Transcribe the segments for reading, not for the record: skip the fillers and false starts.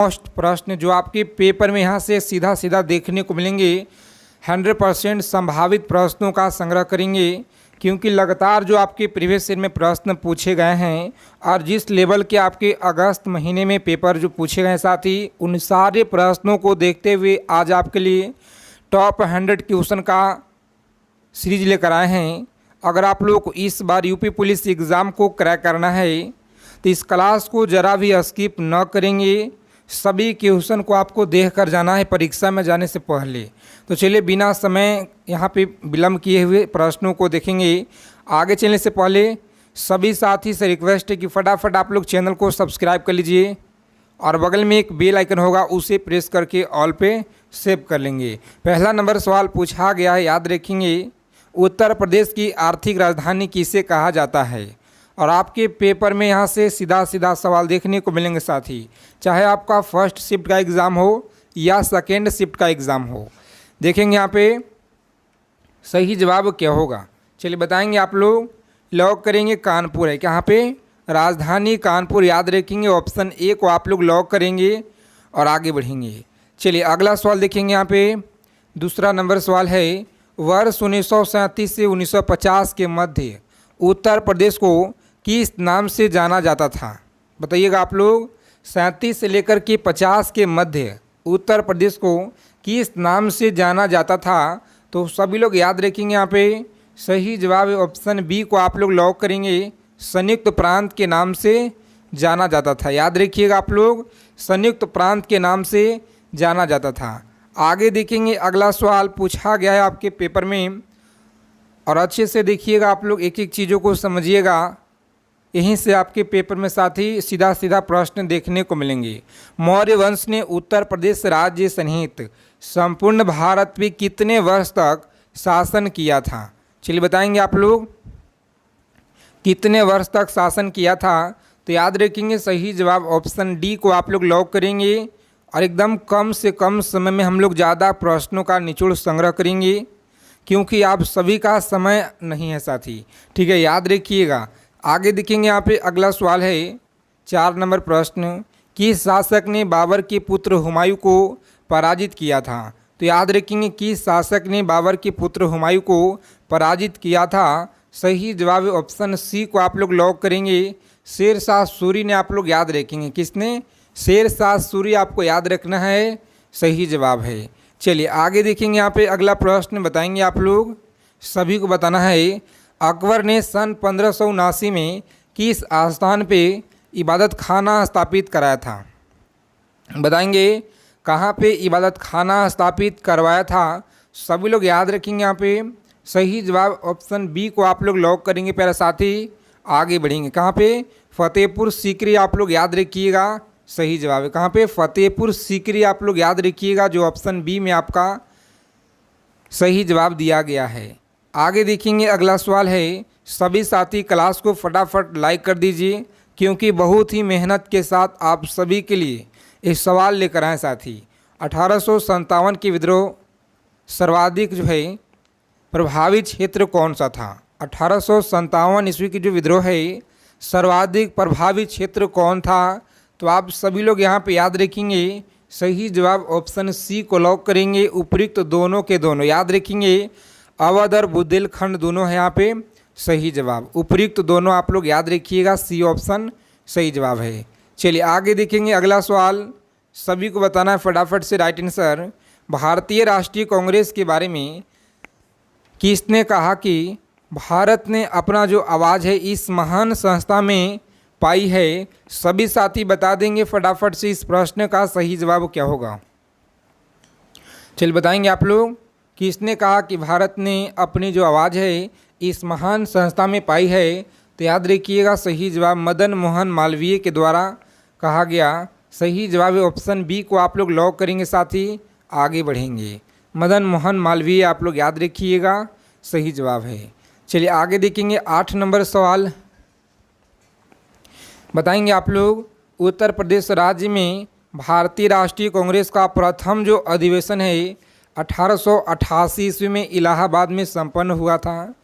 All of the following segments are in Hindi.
मोस्ट प्रश्न जो आपके पेपर में यहाँ से सीधा सीधा देखने को मिलेंगे। 100% संभावित प्रश्नों का संग्रह करेंगे, क्योंकि लगातार जो आपके प्रीवियस ईयर में प्रश्न पूछे गए हैं और जिस लेवल के आपके अगस्त महीने में पेपर जो पूछे गए हैं, साथ ही उन सारे प्रश्नों को देखते हुए आज आपके लिए टॉप 100 क्वेश्चन का सीरीज लेकर आए हैं। अगर आप लोग को इस बार यूपी पुलिस एग्ज़ाम को क्रैक करना है तो इस क्लास को ज़रा भी स्किप न करेंगे। सभी क्वेश्चन को आपको देख कर जाना है परीक्षा में जाने से पहले। तो चलिए बिना समय यहाँ पे विलम्ब किए हुए प्रश्नों को देखेंगे। आगे चलने से पहले सभी साथी से रिक्वेस्ट है कि फटाफट आप लोग चैनल को सब्सक्राइब कर लीजिए और बगल में एक बेल आइकन होगा, उसे प्रेस करके ऑल पे सेव कर लेंगे। पहला नंबर सवाल पूछा गया है, याद रखेंगे, उत्तर प्रदेश की आर्थिक राजधानी किसे कहा जाता है। और आपके पेपर में यहाँ से सीधा सीधा सवाल देखने को मिलेंगे साथी, चाहे आपका फर्स्ट शिफ्ट का एग्ज़ाम हो या सेकेंड शिफ्ट का एग्ज़ाम हो। देखेंगे यहाँ पे सही जवाब क्या होगा, चलिए बताएंगे आप लोग। लॉक करेंगे कानपुर है, यहाँ पे राजधानी कानपुर याद रखेंगे। ऑप्शन ए को आप लोग लॉक करेंगे और आगे बढ़ेंगे। चलिए अगला सवाल देखेंगे। यहाँ पे दूसरा नंबर सवाल है, वर्ष 1937 से 1950 के मध्य उत्तर प्रदेश को किस नाम से जाना जाता था। बताइएगा आप लोग, 37 से लेकर के 50 के मध्य उत्तर प्रदेश को किस नाम से जाना जाता था। तो सभी लोग याद रखेंगे, यहाँ पे सही जवाब ऑप्शन बी को आप लोग लॉक करेंगे। संयुक्त प्रांत के नाम से जाना जाता था। याद रखिएगा आप लोग, संयुक्त प्रांत के नाम से जाना जाता था। आगे देखेंगे, अगला सवाल पूछा गया है आपके पेपर में और अच्छे से देखिएगा आप लोग, एक एक चीज़ों को समझिएगा। यहीं से आपके पेपर में साथ ही सीधा सीधा प्रश्न देखने को मिलेंगे। मौर्य वंश ने उत्तर प्रदेश राज्य सहित संपूर्ण भारत पे कितने वर्ष तक शासन किया था। चलिए बताएंगे आप लोग, कितने वर्ष तक शासन किया था। तो याद रखेंगे सही जवाब ऑप्शन डी को आप लोग लॉक करेंगे और एकदम कम से कम समय में हम लोग ज़्यादा प्रश्नों का निचोड़ संग्रह करेंगे, क्योंकि आप सभी का समय नहीं है साथी, ठीक है, याद रखिएगा। आगे देखेंगे, यहाँ पे अगला सवाल है 4 नंबर प्रश्न, किस शासक ने बाबर के पुत्र हुमायूं को पराजित किया था। तो याद रखेंगे, किस शासक ने बाबर के पुत्र हुमायूं को पराजित किया था। सही जवाब ऑप्शन सी को आप लोग लॉक करेंगे। शेर शाह सूरी ने आप लोग याद रखेंगे, किसने, शेर शाह सूरी आपको याद रखना है, सही जवाब है। चलिए आगे देखेंगे, यहाँ पे अगला प्रश्न बताएंगे आप लोग, सभी को बताना है। अकबर ने सन 1579 में किस स्थान पे इबादत खाना स्थापित कराया था। बताएंगे कहाँ पे इबादत खाना स्थापित करवाया था। सभी लोग याद रखेंगे, यहाँ पे सही जवाब ऑप्शन बी को आप लोग लॉक करेंगे। पहले साथी आगे बढ़ेंगे, कहाँ पे, फतेहपुर सीकरी आप लोग याद रखिएगा, सही जवाब है। कहाँ पे, फतेहपुर सीकरी आप लोग याद रखिएगा, जो ऑप्शन बी में आपका सही जवाब दिया गया है। आगे देखेंगे, अगला सवाल है, सभी साथी क्लास को फटाफट लाइक कर दीजिए, क्योंकि बहुत ही मेहनत के साथ आप सभी के लिए एक सवाल लेकर आए साथी। 1857 के विद्रोह सर्वाधिक जो है प्रभावित क्षेत्र कौन सा था। 1857 ईस्वी की जो विद्रोह है सर्वाधिक प्रभावित क्षेत्र कौन था। तो आप सभी लोग यहाँ पे याद रखेंगे, सही जवाब ऑप्शन सी को लॉक करेंगे। उपयुक्त दोनों के दोनों याद रखेंगे, अवध और बुंदेलखंड दोनों है यहाँ पे सही जवाब। उपयुक्त दोनों आप लोग याद रखिएगा, सी ऑप्शन सही जवाब है। चलिए आगे देखेंगे, अगला सवाल सभी को बताना है फटाफट से राइट आंसर। भारतीय राष्ट्रीय कांग्रेस के बारे में किसने कहा कि भारत ने अपना जो आवाज़ है इस महान संस्था में पाई है। सभी साथी बता देंगे फटाफट से इस प्रश्न का सही जवाब क्या होगा। चलिए बताएंगे आप लोग, किसने कहा कि भारत ने अपनी जो आवाज़ है इस महान संस्था में पाई है। तो याद रखिएगा, सही जवाब मदन मोहन मालवीय के द्वारा कहा गया। सही जवाब ऑप्शन बी को आप लोग लॉक करेंगे साथी, आगे बढ़ेंगे। मदन मोहन मालवीय आप लोग याद रखिएगा, सही जवाब है। चलिए आगे देखेंगे, 8 नंबर सवाल बताएंगे आप लोग, उत्तर प्रदेश राज्य में भारतीय राष्ट्रीय कांग्रेस का प्रथम जो अधिवेशन है 1888 ईस्वी में इलाहाबाद में संपन्न हुआ था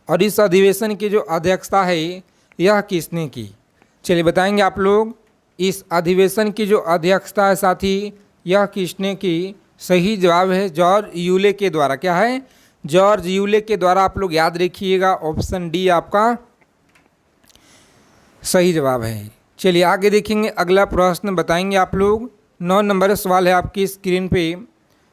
और इस अधिवेशन की जो अध्यक्षता है यह किसने की। चलिए बताएंगे आप लोग, इस अधिवेशन की जो अध्यक्षता है साथी, यह किसने की? सही जवाब है जॉर्ज यूले के द्वारा। क्या है? जॉर्ज यूले के द्वारा। आप लोग याद रखिएगा, ऑप्शन डी आपका सही जवाब है। चलिए आगे देखेंगे, अगला प्रश्न बताएंगे आप लोग। 9 नंबर सवाल है आपकी स्क्रीन पे,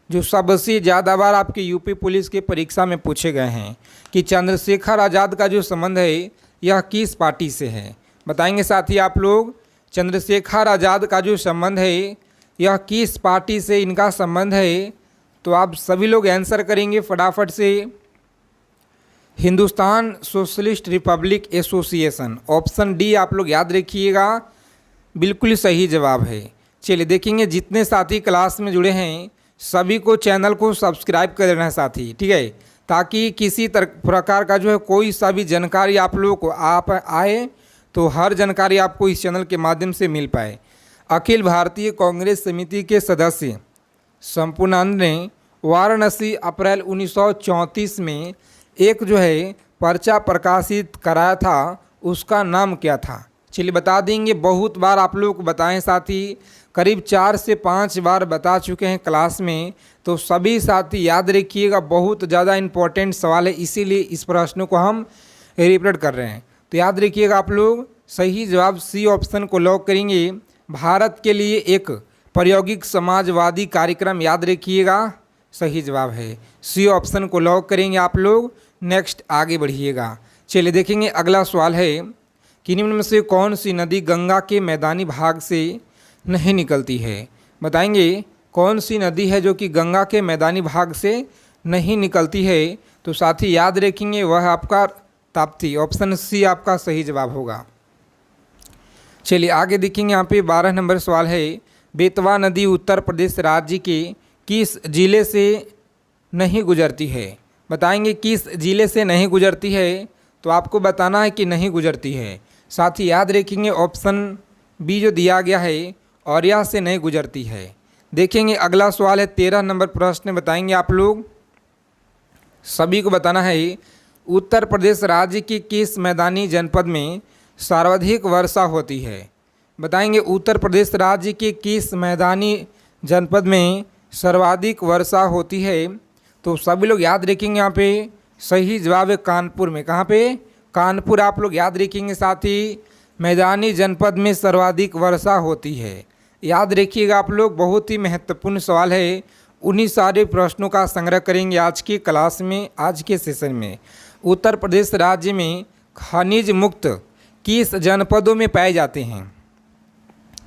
जो सबसे ज़्यादा बार आपके यूपी पुलिस के परीक्षा में पूछे गए हैं कि चंद्रशेखर आज़ाद का जो संबंध है यह किस पार्टी से है। बताएंगे साथी आप लोग, चंद्रशेखर आज़ाद का जो संबंध है यह किस पार्टी से इनका संबंध है। तो आप सभी लोग आंसर करेंगे फटाफट से। Hindustan socialist Republic association, option D आप लोग याद रखिएगा, बिल्कुल सही जवाब है। चलिए देखेंगे, जितने साथी क्लास में जुड़े हैं सभी को चैनल को सब्सक्राइब कर देना है साथी, ठीक है, ताकि किसी प्रकार का जो है कोई सा भी जानकारी आप लोगों को आप आए तो हर जानकारी आपको इस चैनल के माध्यम से मिल पाए। अखिल भारतीय कांग्रेस समिति के सदस्य संपूर्णानंद ने वाराणसी अप्रैल 1934 में एक जो है पर्चा प्रकाशित कराया था, उसका नाम क्या था? चलिए बता देंगे, बहुत बार आप लोग को बताएं साथी, करीब 4 से 5 बार बता चुके हैं क्लास में, तो सभी साथी याद रखिएगा, बहुत ज़्यादा इम्पोर्टेंट सवाल है, इसीलिए इस प्रश्न को हम रिपीट कर रहे हैं। तो याद रखिएगा आप लोग, सही जवाब सी ऑप्शन को लॉक करेंगे। भारत के लिए एक प्रायोगिक समाजवादी कार्यक्रम, याद रखिएगा, सही जवाब है। सी ऑप्शन को लॉक करेंगे आप लोग। नेक्स्ट आगे बढ़िएगा। चलिए देखेंगे, अगला सवाल है कि निम्न में से कौन सी नदी गंगा के मैदानी भाग से नहीं निकलती है। बताएंगे कौन सी नदी है जो कि गंगा के मैदानी भाग से नहीं निकलती है। तो साथी याद रखेंगे, वह आपका ताप्ती, ऑप्शन सी आपका सही जवाब होगा। चलिए आगे देखेंगे, यहाँ पे 12 नंबर सवाल है, बेतवा नदी उत्तर प्रदेश राज्य के किस जिले से नहीं गुजरती है। बताएंगे किस जिले से नहीं गुजरती है, तो आपको बताना है कि नहीं गुजरती है। साथ ही याद रखेंगे, ऑप्शन बी जो दिया गया है औरैया से नहीं गुजरती है। देखेंगे अगला सवाल है 13 नंबर प्रश्न, बताएंगे आप लोग, सभी को बताना है, उत्तर प्रदेश राज्य के किस मैदानी जनपद में सर्वाधिक वर्षा होती है। बताएंगे उत्तर प्रदेश राज्य के किस मैदानी जनपद में सर्वाधिक वर्षा होती है। तो सभी लोग याद रखेंगे, यहाँ पे सही जवाब है कानपुर में। कहाँ पे? कानपुर आप लोग याद रखेंगे साथी, मैदानी जनपद में सर्वाधिक वर्षा होती है। याद रखिएगा आप लोग, बहुत ही महत्वपूर्ण सवाल है। उन्हीं सारे प्रश्नों का संग्रह करेंगे आज की क्लास में, आज के सेशन में। उत्तर प्रदेश राज्य में खनिज मुक्त किस जनपदों में पाए जाते हैं।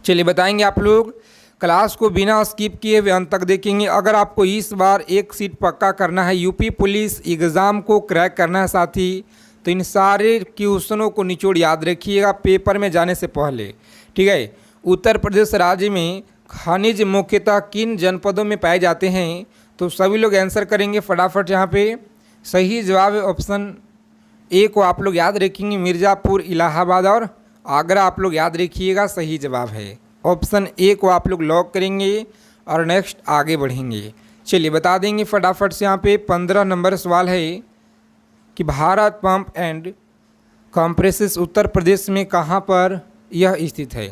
चलिए बताएंगे आप लोग, क्लास को बिना स्किप किए हुए अंत तक देखेंगे। अगर आपको इस बार एक सीट पक्का करना है, यूपी पुलिस एग्ज़ाम को क्रैक करना है साथी, तो इन सारे क्वेश्चनों को निचोड़ याद रखिएगा पेपर में जाने से पहले, ठीक है। उत्तर प्रदेश राज्य में खनिज मुख्यतः किन जनपदों में पाए जाते हैं। तो सभी लोग आंसर करेंगे फटाफट। यहाँ पे सही जवाब है ऑप्शन ए को आप लोग याद रखेंगे, मिर्ज़ापुर, इलाहाबाद और आगरा आप लोग याद रखिएगा, सही जवाब है। ऑप्शन ए को आप लोग लॉक करेंगे और नेक्स्ट आगे बढ़ेंगे। चलिए बता देंगे फटाफट से, यहाँ पे 15 नंबर सवाल है कि Bharat pump and compresses Uttar Pradesh में कहाँ पर यह स्थित है।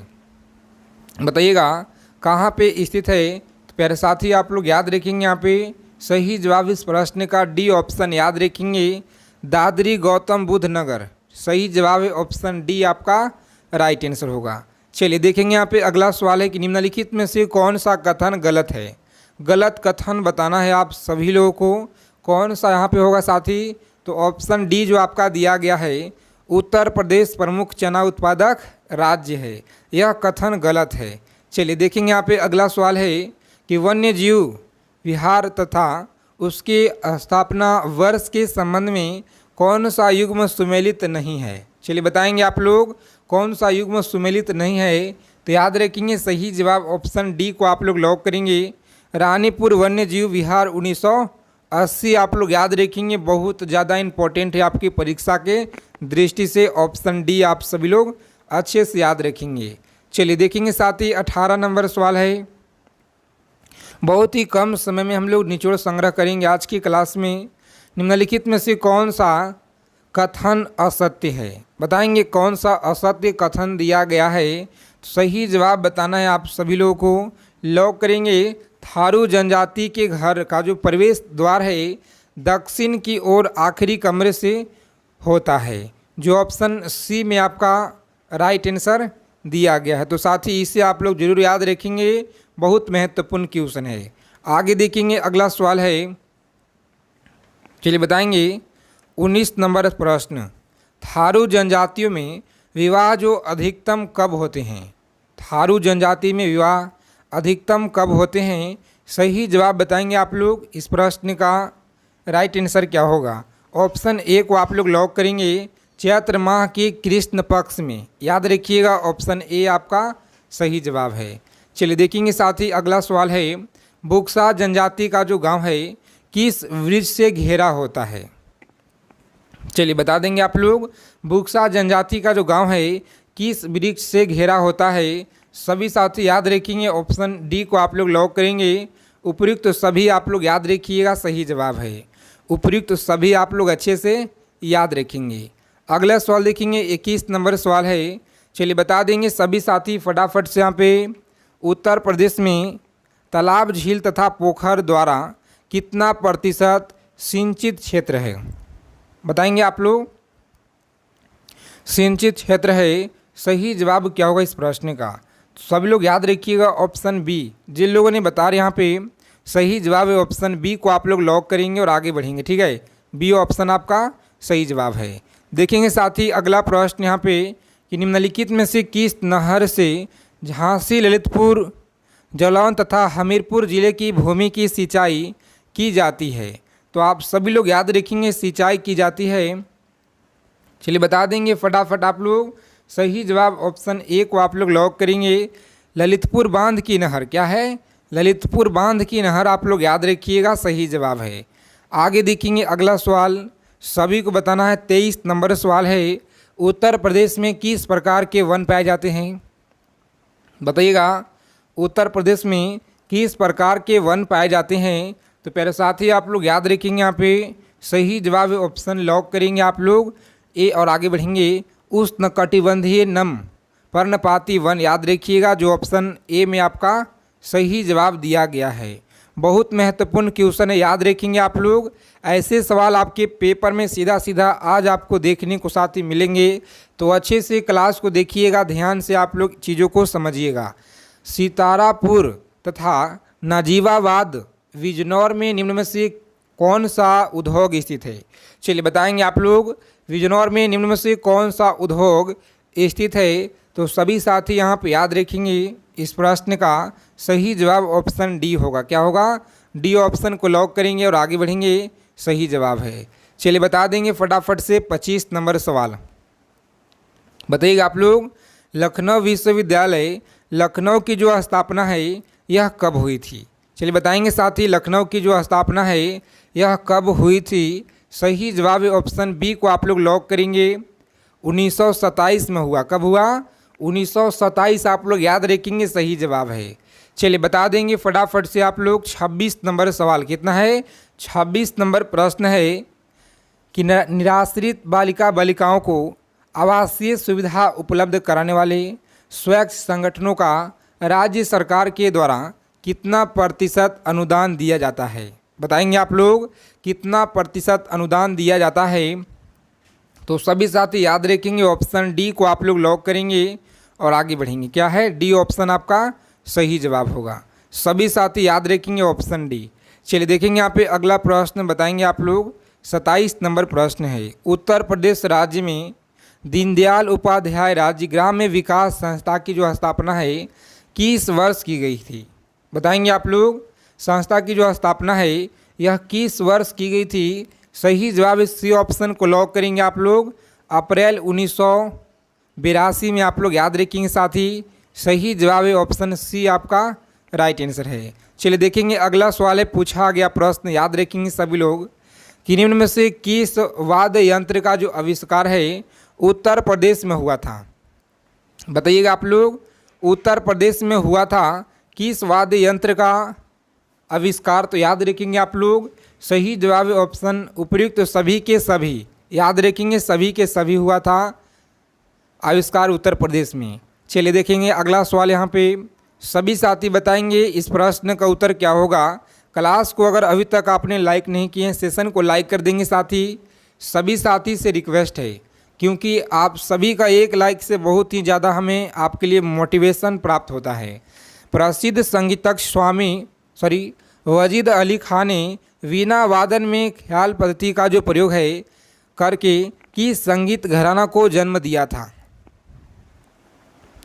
बताइएगा कहाँ पे स्थित है। तो प्यारे साथी आप लोग याद रखेंगे, यहाँ पे सही जवाब इस प्रश्न का डी ऑप्शन याद रखेंगे, दादरी गौतम बुद्ध नगर, सही जवाब है ऑप्शन डी आपका राइट आंसर होगा। चलिए देखेंगे, यहाँ पे अगला सवाल है कि निम्नलिखित में से कौन सा कथन गलत है। गलत कथन बताना है आप सभी लोगों को, कौन सा यहाँ पे होगा साथी। तो ऑप्शन डी जो आपका दिया गया है, उत्तर प्रदेश प्रमुख चना उत्पादक राज्य है, यह कथन गलत है। चलिए देखेंगे, यहाँ पे अगला सवाल है कि वन्य जीव विहार तथा उसके स्थापना वर्ष के संबंध में कौन सा युग्म सुमेलित नहीं है। चलिए बताएंगे आप लोग कौन सा युग्म सुमेलित नहीं है। तो याद रखेंगे, सही जवाब ऑप्शन डी को आप लोग लॉक करेंगे, रानीपुर वन्य जीव विहार 1980 आप लोग याद रखेंगे, बहुत ज़्यादा इम्पोर्टेंट है आपकी परीक्षा के दृष्टि से। ऑप्शन डी आप सभी लोग अच्छे से याद रखेंगे। चलिए देखेंगे, साथ ही 18 नंबर सवाल है, बहुत ही कम समय में हम लोग निचोड़ संग्रह करेंगे आज की क्लास में। निम्नलिखित में से कौन सा कथन असत्य है। बताएंगे कौन सा असत्य कथन दिया गया है। सही जवाब बताना है आप सभी लोगों को। लॉक करेंगे। थारू जनजाति के घर का जो प्रवेश द्वार है दक्षिण की ओर आखिरी कमरे से होता है, जो ऑप्शन सी में आपका राइट आंसर दिया गया है। तो साथ ही इसे आप लोग जरूर याद रखेंगे, बहुत महत्वपूर्ण क्वेश्चन है। आगे देखेंगे अगला सवाल है, चलिए बताएंगे 19 नंबर प्रश्न। थारू जनजातियों में विवाह जो अधिकतम कब होते हैं? थारू जनजाति में विवाह अधिकतम कब होते हैं? सही जवाब बताएंगे आप लोग। इस प्रश्न का राइट आंसर क्या होगा? ऑप्शन ए को आप लोग लॉक करेंगे, चैत्र माह के कृष्ण पक्ष में। याद रखिएगा, ऑप्शन ए आपका सही जवाब है। चलिए देखेंगे साथ ही अगला सवाल है, बुक्सा जनजाति का जो गांव है किस वृक्ष से घेरा होता है? चलिए बता देंगे आप लोग, बुक्सा जनजाति का जो गांव है किस वृक्ष से घेरा होता है? सभी साथी याद रखेंगे, ऑप्शन डी को आप लोग लॉक करेंगे। उपयुक्त सभी आप लोग याद रखिएगा, सही जवाब है। उपयुक्त सभी आप लोग अच्छे से याद रखेंगे। अगला सवाल देखेंगे, 21 नंबर सवाल है। चलिए बता देंगे सभी साथी फटाफट से। यहाँ पे उत्तर प्रदेश में तालाब, झील तथा पोखर द्वारा कितना प्रतिशत सिंचित क्षेत्र है? बताएंगे आप लोग। सिंचित क्षेत्र है, सही जवाब क्या होगा इस प्रश्न का? सभी लोग याद रखिएगा, ऑप्शन बी। जिन लोगों ने बता रहे यहाँ पे सही जवाब है, ऑप्शन बी को आप लोग लॉक करेंगे और आगे बढ़ेंगे, ठीक है। बी ऑप्शन आपका सही जवाब है। देखेंगे साथ ही अगला प्रश्न यहाँ पे कि निम्नलिखित में से किस नहर से झांसी, ललितपुर, जालौन तथा हमीरपुर जिले की भूमि की सिंचाई की जाती है? तो आप सभी लोग याद रखेंगे, सिंचाई की जाती है। चलिए बता देंगे फटाफट आप लोग। सही जवाब ऑप्शन ए को आप लोग लॉक करेंगे, ललितपुर बांध की नहर। क्या है? ललितपुर बांध की नहर आप लोग याद रखिएगा, सही जवाब है। आगे देखेंगे अगला सवाल, सभी को बताना है। 23 नंबर सवाल है, उत्तर प्रदेश में किस प्रकार के वन पाए जाते हैं? बताइएगा, उत्तर प्रदेश में किस प्रकार के वन पाए जाते हैं? तो प्यारे साथी आप लोग याद रखेंगे, यहाँ पे सही जवाब ऑप्शन लॉक करेंगे आप लोग ए और आगे बढ़ेंगे। उष्णकटिबंधीय नम पर्णपाती वन याद रखिएगा, जो ऑप्शन ए में आपका सही जवाब दिया गया है। बहुत महत्वपूर्ण क्वेश्चन है, याद रखेंगे आप लोग। ऐसे सवाल आपके पेपर में सीधा सीधा आज आपको देखने को साथ ही मिलेंगे, तो अच्छे से क्लास को देखिएगा, ध्यान से आप लोग चीज़ों को समझिएगा। सीतारापुर तथा नाजीवाबाद बिजनौर में निम्न में से कौन सा उद्योग स्थित है? चलिए बताएंगे आप लोग, बिजनौर में निम्न में से कौन सा उद्योग स्थित है? तो सभी साथी यहाँ पे याद रखेंगे, इस प्रश्न का सही जवाब ऑप्शन डी होगा। क्या होगा? डी ऑप्शन को लॉक करेंगे और आगे बढ़ेंगे, सही जवाब है। चलिए बता देंगे फटाफट से 25 नंबर सवाल। बताइएगा आप लोग, लखनऊ विश्वविद्यालय लखनऊ की जो स्थापना है यह कब हुई थी? चलिए बताएंगे साथ ही, लखनऊ की जो स्थापना है यह कब हुई थी? सही जवाब ऑप्शन बी को आप लोग लॉक करेंगे, 1927 में हुआ। कब हुआ? 1927 आप लोग याद रखेंगे, सही जवाब है। चलिए बता देंगे फटाफट से आप लोग 26 नंबर सवाल। कितना है? 26 नंबर प्रश्न है कि निराश्रित बालिकाओं को आवासीय सुविधा उपलब्ध कराने वाले स्वैच्छिक संगठनों का राज्य सरकार के द्वारा कितना प्रतिशत अनुदान दिया जाता है? बताएंगे आप लोग, कितना प्रतिशत अनुदान दिया जाता है? तो सभी साथी याद रखेंगे, ऑप्शन डी को आप लोग लॉक करेंगे और आगे बढ़ेंगे। क्या है? डी ऑप्शन आपका सही जवाब होगा। सभी साथी याद रखेंगे, ऑप्शन डी। चलिए देखेंगे यहाँ पे अगला प्रश्न, बताएंगे आप लोग। 27 नंबर प्रश्न है, उत्तर प्रदेश राज्य में दीनदयाल उपाध्याय राज्य ग्राम्य विकास संस्था की जो स्थापना है किस वर्ष की गई थी? बताएंगे आप लोग, संस्था की जो स्थापना है यह किस वर्ष की गई थी? सही जवाब इस सी ऑप्शन को लॉक करेंगे आप लोग, अप्रैल 1982 में आप लोग याद रखेंगे साथी। सही जवाब है ऑप्शन सी आपका राइट आंसर है। चलिए देखेंगे अगला सवाल है, पूछा गया प्रश्न, याद रखेंगे सभी लोग कि निम्न में से किस वाद्य यंत्र का जो आविष्कार है उत्तर प्रदेश में हुआ था? बताइएगा आप लोग, उत्तर प्रदेश में हुआ था किस वाद्य यंत्र का आविष्कार? तो याद रखेंगे आप लोग, सही जवाब ऑप्शन उपयुक्त सभी के सभी। याद रखेंगे, सभी के सभी हुआ था आविष्कार उत्तर प्रदेश में। चलिए देखेंगे अगला सवाल यहाँ पे। सभी साथी बताएंगे इस प्रश्न का उत्तर क्या होगा। क्लास को अगर अभी तक आपने लाइक नहीं किए हैं, सेशन को लाइक कर देंगे साथी। सभी साथी से रिक्वेस्ट है, क्योंकि आप सभी का एक लाइक से बहुत ही ज़्यादा हमें आपके लिए मोटिवेशन प्राप्त होता है। प्रसिद्ध संगीतज्ञ वजीद अली खान ने वीणा वादन में ख्याल पद्धति का जो प्रयोग है करके किस संगीत घराना को जन्म दिया था।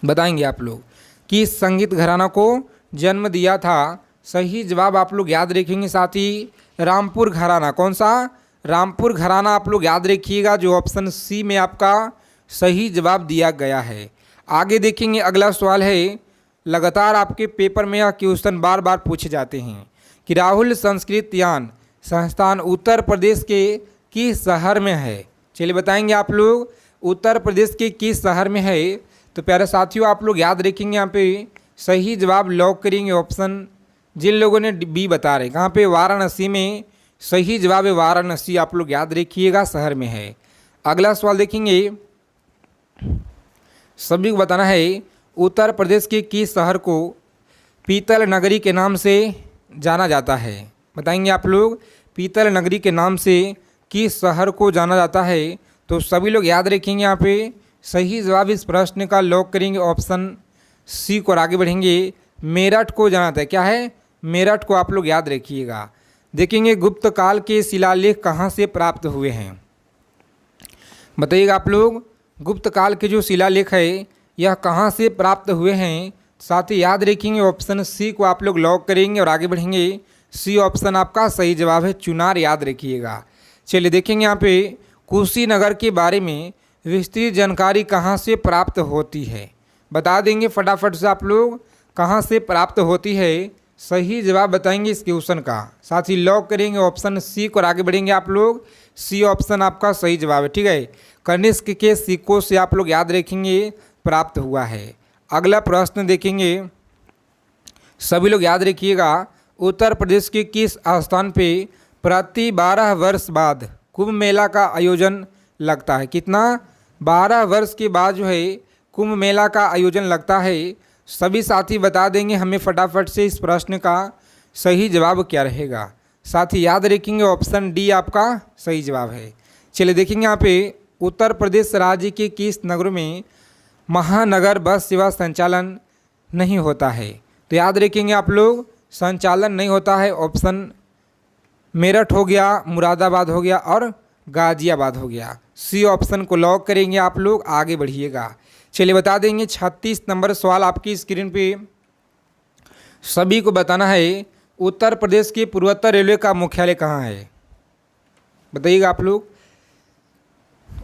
बताएंगे आप लोग किस संगीत घराना को जन्म दिया था। सही जवाब आप लोग याद रखेंगे साथी, रामपुर घराना। कौन सा? रामपुर घराना आप लोग याद रखिएगा, जो ऑप्शन सी में आपका सही जवाब दिया गया है। आगे देखेंगे अगला सवाल है। लगातार आपके पेपर में यह क्वेश्चन बार बार पूछे जाते हैं कि राहुल संस्कृत यान संस्थान उत्तर प्रदेश के किस शहर में है। चलिए बताएंगे आप लोग उत्तर प्रदेश के किस शहर में है। तो प्यारे साथियों आप लोग याद रखेंगे, यहाँ पे सही जवाब लॉक करेंगे ऑप्शन, जिन लोगों ने बी बता रहे कहाँ पे, वाराणसी में। सही जवाब है वाराणसी, आप लोग याद रखिएगा शहर में है। अगला सवाल देखेंगे। सभी को बताना है उत्तर प्रदेश के किस शहर को पीतल नगरी के नाम से जाना जाता है। बताएंगे आप लोग पीतल नगरी के नाम से किस शहर को जाना जाता है। तो सभी लोग याद रखेंगे, यहाँ पे सही जवाब इस प्रश्न का लॉक करेंगे ऑप्शन सी को और आगे बढ़ेंगे। मेरठ को जाना था, क्या है? मेरठ को आप लोग याद रखिएगा। देखेंगे गुप्त काल के शिलालेख कहाँ से प्राप्त हुए हैं। बताइएगा आप लोग गुप्त काल के जो शिलालेख है यह कहाँ से प्राप्त हुए हैं। साथ ही याद रखेंगे ऑप्शन सी को आप लोग लॉक करेंगे और आगे बढ़ेंगे। सी ऑप्शन आपका सही जवाब है, चुनार, याद रखिएगा। चलिए देखेंगे यहाँ पे कुशीनगर के बारे में विस्तृत जानकारी कहाँ से प्राप्त होती है। बता देंगे फटाफट से आप लोग कहाँ से प्राप्त होती है। सही जवाब बताएंगे इस क्वेश्चन का, साथ ही लॉक करेंगे ऑप्शन सी को और आगे बढ़ेंगे आप लोग। सी ऑप्शन आपका सही जवाब है, ठीक है। कनिष्क के सिक्कों से आप लोग याद रखेंगे प्राप्त हुआ है। अगला प्रश्न देखेंगे, सभी लोग याद रखिएगा। उत्तर प्रदेश के किस स्थान पे प्रति 12 वर्ष बाद कुंभ मेला का आयोजन लगता है। कितना? 12 वर्ष के बाद जो है कुंभ मेला का आयोजन लगता है। सभी साथी बता देंगे हमें फटाफट से इस प्रश्न का सही जवाब क्या रहेगा। साथ ही याद रखेंगे ऑप्शन डी आपका सही जवाब है। चलिए देखेंगे यहाँ पे उत्तर प्रदेश राज्य के किस नगरों में महानगर बस सेवा संचालन नहीं होता है। तो याद रखेंगे आप लोग संचालन नहीं होता है। ऑप्शन मेरठ हो गया, मुरादाबाद हो गया और गाजियाबाद हो गया। सी ऑप्शन को लॉक करेंगे आप लोग, आगे बढ़िएगा। चलिए बता देंगे 36 नंबर सवाल आपकी स्क्रीन पे। सभी को बताना है उत्तर प्रदेश के पूर्वोत्तर रेलवे का मुख्यालय कहाँ है। बताइएगा आप लोग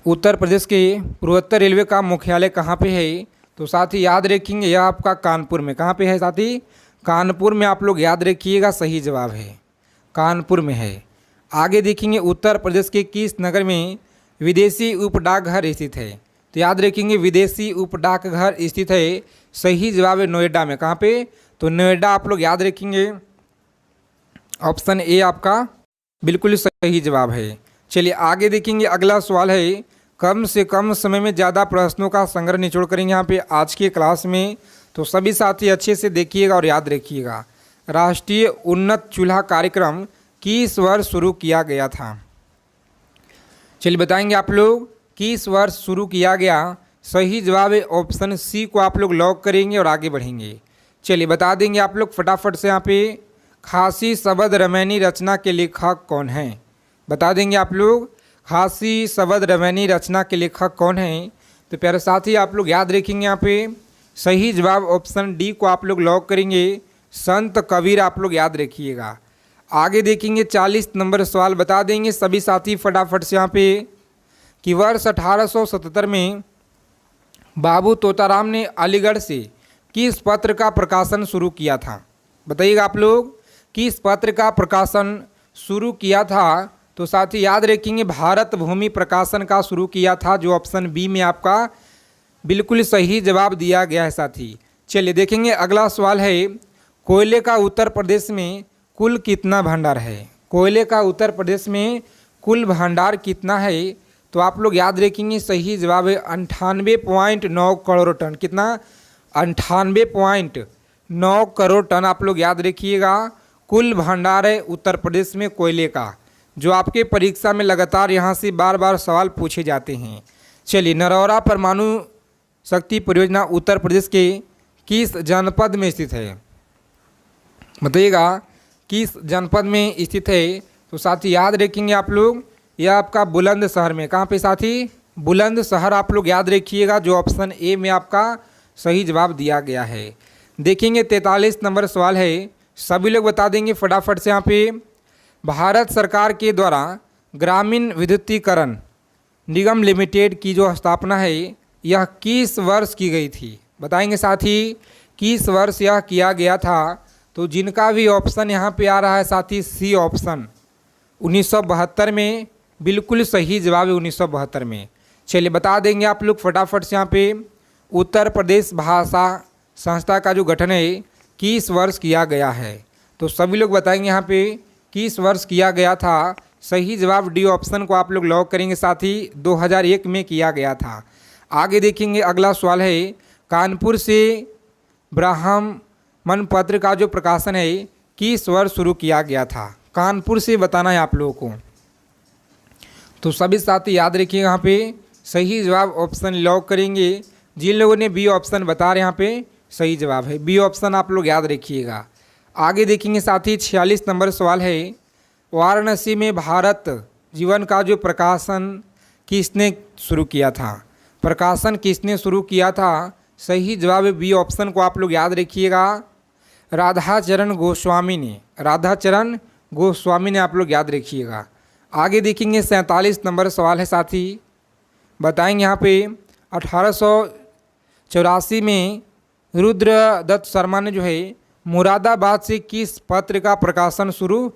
उत्तर प्रदेश के पूर्वोत्तर रेलवे का मुख्यालय कहाँ पे है। तो साथ ही याद रखेंगे यह आपका कानपुर में। कहाँ पे है साथी? कानपुर में आप लोग याद रखिएगा, सही जवाब है कानपुर में है। आगे देखेंगे उत्तर प्रदेश के किस नगर में विदेशी उप डाकघर स्थित है। तो याद रखेंगे विदेशी उप डाकघर स्थित है। सही जवाब है नोएडा में। कहाँ पे? तो नोएडा आप लोग याद रखेंगे, ऑप्शन ए आपका बिल्कुल सही जवाब है। चलिए आगे देखेंगे अगला सवाल है। कम से कम समय में ज़्यादा प्रश्नों का संग्रह निचोड़ करेंगे यहाँ पे आज की क्लास में। तो सभी साथी अच्छे से देखिएगा और याद रखिएगा। राष्ट्रीय उन्नत चूल्हा कार्यक्रम किस वर्ष शुरू किया गया था। चलिए बताएंगे आप लोग किस वर्ष शुरू किया गया। सही जवाब है ऑप्शन सी को आप लोग लॉक करेंगे और आगे बढ़ेंगे। चलिए बता देंगे आप लोग फटाफट से यहाँ पे खासी शबद रामायणी रचना के लेखक कौन हैं। बता देंगे आप लोग खासी शबद रामायणी रचना के लेखक कौन हैं। तो प्यारे साथी आप लोग याद रखेंगे यहाँ पे सही जवाब ऑप्शन डी को आप लोग लॉक करेंगे, संत कबीर आप लोग याद रखिएगा। आगे देखेंगे 40 नंबर सवाल बता देंगे सभी साथी फटाफट से यहाँ पे कि वर्ष 1877 में बाबू तोताराम ने अलीगढ़ से किस पत्र का प्रकाशन शुरू किया था। बताइएगा आप लोग किस पत्र का प्रकाशन शुरू किया था। तो साथ ही याद रखेंगे भारत भूमि प्रकाशन का शुरू किया था, जो ऑप्शन बी में आपका बिल्कुल सही जवाब दिया गया है साथी। चलिए देखेंगे अगला सवाल है। कोयले का उत्तर प्रदेश में कुल कितना भंडार है। कोयले का उत्तर प्रदेश में कुल भंडार कितना है। तो आप लोग याद रखेंगे सही जवाब है 98.9 करोड़ टन। कितना? 98.9 करोड़ टन आप लोग याद रखिएगा कुल भंडार है उत्तर प्रदेश में कोयले का, जो आपके परीक्षा में लगातार यहाँ से बार बार सवाल पूछे जाते हैं। चलिए, नरौरा परमाणु शक्ति परियोजना उत्तर प्रदेश के किस जनपद में स्थित है? बताइएगा किस जनपद में स्थित है। तो साथी याद रखेंगे आप लोग, यह आपका बुलंदशहर में। कहाँ पे साथी? बुलंदशहर आप लोग याद रखिएगा, जो ऑप्शन ए में आपका सही जवाब दिया गया है। देखेंगे 43 नंबर सवाल है, सभी लोग बता देंगे फटाफट से। यहाँ पे भारत सरकार के द्वारा ग्रामीण विद्युतीकरण निगम लिमिटेड की जो स्थापना है यह किस वर्ष की गई थी? बताएंगे साथी किस वर्ष यह किया गया था। तो जिनका भी ऑप्शन यहाँ पे आ रहा है साथी सी ऑप्शन 1972 में, बिल्कुल सही जवाब है 1972 में। चलिए बता देंगे आप लोग फटाफट से। यहाँ पे उत्तर प्रदेश भाषा संस्था का जो गठन है किस वर्ष किया गया है? तो सभी लोग बताएंगे यहाँ पे किस वर्ष किया गया था। सही जवाब डी ऑप्शन को आप लोग लॉक करेंगे साथी, 2001 में किया गया था। आगे देखेंगे अगला सवाल है, कानपुर से ब्राह्मण पत्र का जो प्रकाशन है किस वर्ष शुरू किया गया था? कानपुर से बताना है आप लोगों को। तो सभी साथी याद रखिए, यहाँ पे सही जवाब ऑप्शन लॉक करेंगे। जिन लोगों ने बी ऑप्शन बता रहे हैं यहाँ पे सही जवाब है बी ऑप्शन, आप लोग याद रखिएगा। आगे देखेंगे साथी 46 नंबर सवाल है, वाराणसी में भारत जीवन का जो प्रकाशन किसने शुरू किया था? प्रकाशन किसने शुरू किया था? सही जवाब है बी ऑप्शन को आप लोग याद रखिएगा, राधाचरण गोस्वामी ने। राधाचरण गोस्वामी ने आप लोग याद रखिएगा। आगे देखेंगे 47 नंबर सवाल है साथी, बताएंगे यहाँ पे 1884 में रुद्रदत्त शर्मा ने जो है मुरादाबाद से किस पत्र का प्रकाशन शुरू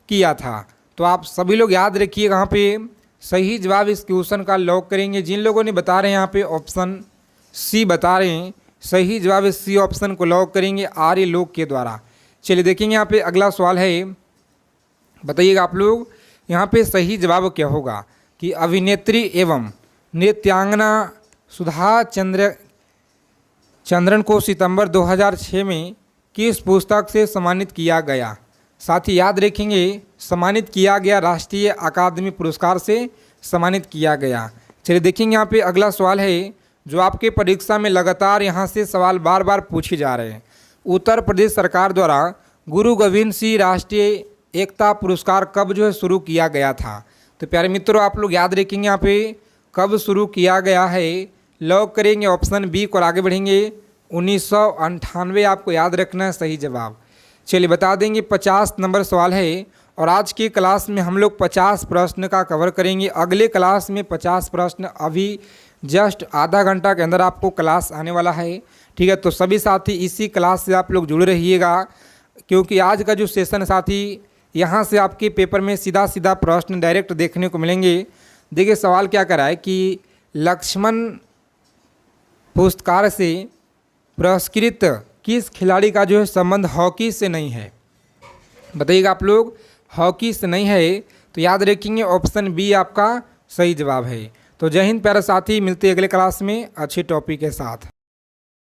किया था? तो आप सभी लोग याद रखिएगा, यहाँ पे सही जवाब इस क्वेश्चन का लॉक करेंगे। जिन लोगों ने बता रहे हैं यहाँ पे ऑप्शन सी बता रहे हैं, सही जवाब इस सी ऑप्शन को लॉक करेंगे आर्य लोक के द्वारा। चलिए देखेंगे यहाँ पे अगला सवाल है, बताइएगा आप लोग यहाँ पे सही जवाब क्या होगा कि अभिनेत्री एवं नृत्यांगना सुधा चंद्रन को सितंबर 2006 में किस पुस्तक से सम्मानित किया गया? साथ ही याद रखेंगे सम्मानित किया गया राष्ट्रीय अकादमी पुरस्कार से सम्मानित किया गया। चलिए देखेंगे यहाँ पे अगला सवाल है, जो आपके परीक्षा में लगातार यहाँ से सवाल बार बार पूछे जा रहे हैं। उत्तर प्रदेश सरकार द्वारा गुरु गोविंद सिंह राष्ट्रीय एकता पुरस्कार कब जो है शुरू किया गया था? तो प्यारे मित्रों आप लोग याद रखेंगे यहाँ पे कब शुरू किया गया है, लॉक करेंगे ऑप्शन बी को। आगे बढ़ेंगे 1998 आपको याद रखना है सही जवाब। चलिए बता देंगे 50 नंबर सवाल है, और आज की क्लास में हम लोग 50 प्रश्न का कवर करेंगे। अगले क्लास में 50 प्रश्न अभी जस्ट आधा घंटा के अंदर आपको क्लास आने वाला है, ठीक है। तो सभी साथी इसी क्लास से आप लोग जुड़े रहिएगा, क्योंकि आज का जो सेशन साथी यहाँ से आपके पेपर में सीधा सीधा प्रश्न डायरेक्ट देखने को मिलेंगे। देखिए सवाल क्या करा है कि लक्ष्मण पुरस्कार से पुरस्कृत किस खिलाड़ी का जो है संबंध हॉकी से नहीं है? बताइएगा आप लोग, हॉकी से नहीं है, तो याद रखेंगे ऑप्शन बी आपका सही जवाब है। तो जय हिंद प्यारे साथी, मिलते हैं अगले क्लास में अच्छे टॉपिक के साथ।